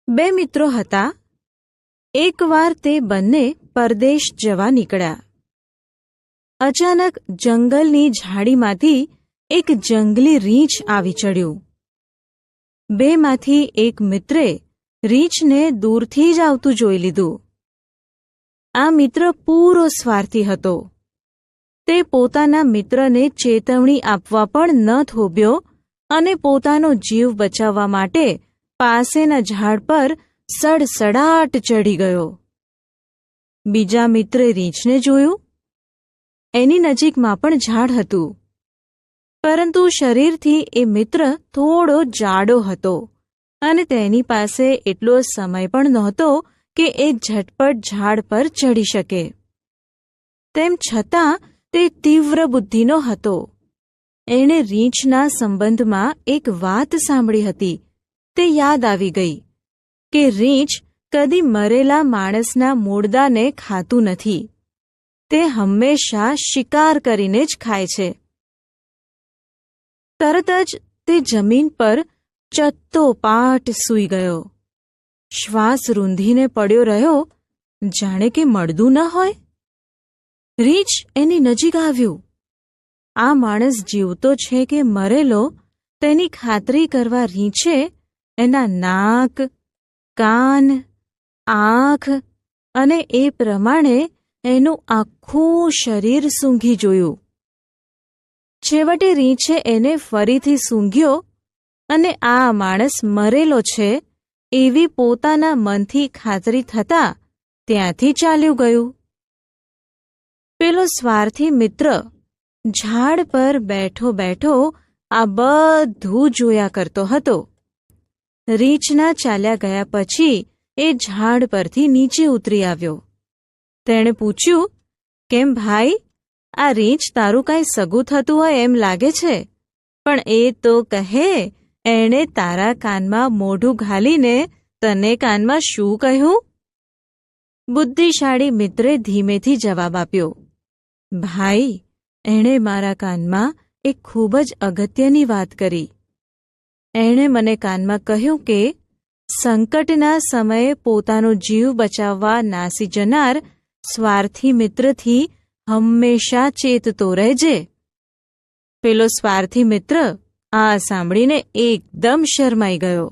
બે મિત્રો હતા. એકવાર તે બંને પરદેશ જવા નીકળ્યા. અચાનક જંગલની ઝાડીમાંથી એક જંગલી રીંછ આવી ચડ્યું. બેમાંથી એક મિત્રે રીંછને દૂરથી જ આવતું જોઈ લીધું. આ મિત્ર પૂરો સ્વાર્થી હતો. તે પોતાના મિત્રને ચેતવણી આપવા પણ ન થોભ્યો અને પોતાનો જીવ બચાવવા માટે પાસેના ઝાડ પર સડસડાટ ચડી ગયો. બીજા મિત્રે રીંછને જોયું. એની નજીકમાં પણ ઝાડ હતું, પરંતુ શરીરથી એ મિત્ર થોડો જાડો હતો અને તેની પાસે એટલો સમય પણ નહોતો કે એ ઝટપટ ઝાડ પર ચડી શકે. તેમ છતાં તે તીવ્ર બુદ્ધિનો હતો. એણે રીંછના સંબંધમાં એક વાત સાંભળી હતી. તે યાદ આવી ગઈ કે રીંછ કદી મરેલા માણસના મૂળદાને ખાતું નથી. તે હંમેશા શિકાર કરીને જ ખાય છે. તરત જ તે જમીન પર ચત્તોપાટ સૂઈ ગયો. શ્વાસ રૂંધીને પડ્યો રહ્યો, જાણે કે મળદું ન હોય. રીંછ એની નજીક આવ્યું. આ માણસ જીવતો છે કે મરેલો તેની ખાતરી કરવા રીંછે એના નાક, કાન, આંખ અને એ પ્રમાણે એનું આખું શરીર સૂંઘી જોયું. છેવટે રીંછે એને ફરીથી સૂંઘ્યો અને આ માણસ મરેલો છે એવી પોતાના મનથી ખાતરી થતાં ત્યાંથી ચાલ્યું ગયું. પેલો સ્વાર્થી મિત્ર ઝાડ પર બેઠો બેઠો આ બધું જોયા કરતો હતો. રીંછના ચાલ્યા ગયા પછી એ ઝાડ પરથી નીચે ઉતરી આવ્યો. તેણે પૂછ્યું, કેમ ભાઈ, આ રીંછ તારું કાંઈ સગું થતું હોય એમ લાગે છે, પણ એ તો કહે એણે તારા કાનમાં મોઢું ઘાલીને તને કાનમાં શું કહ્યું? બુદ્ધિશાળી મિત્રે ધીમેથી જવાબ આપ્યો, ભાઈ, એણે મારા કાનમાં એક ખૂબ જ અગત્યની વાત કરી. એણે મને કાનમાં કહ્યું કે સંકટના સમયે પોતાનો જીવ બચાવવા નાસી જનાર સ્વાર્થી મિત્રથી હંમેશા ચેતતો રહેજે. પેલો સ્વાર્થી મિત્ર આ સાંભળીને એકદમ શરમાઈ ગયો.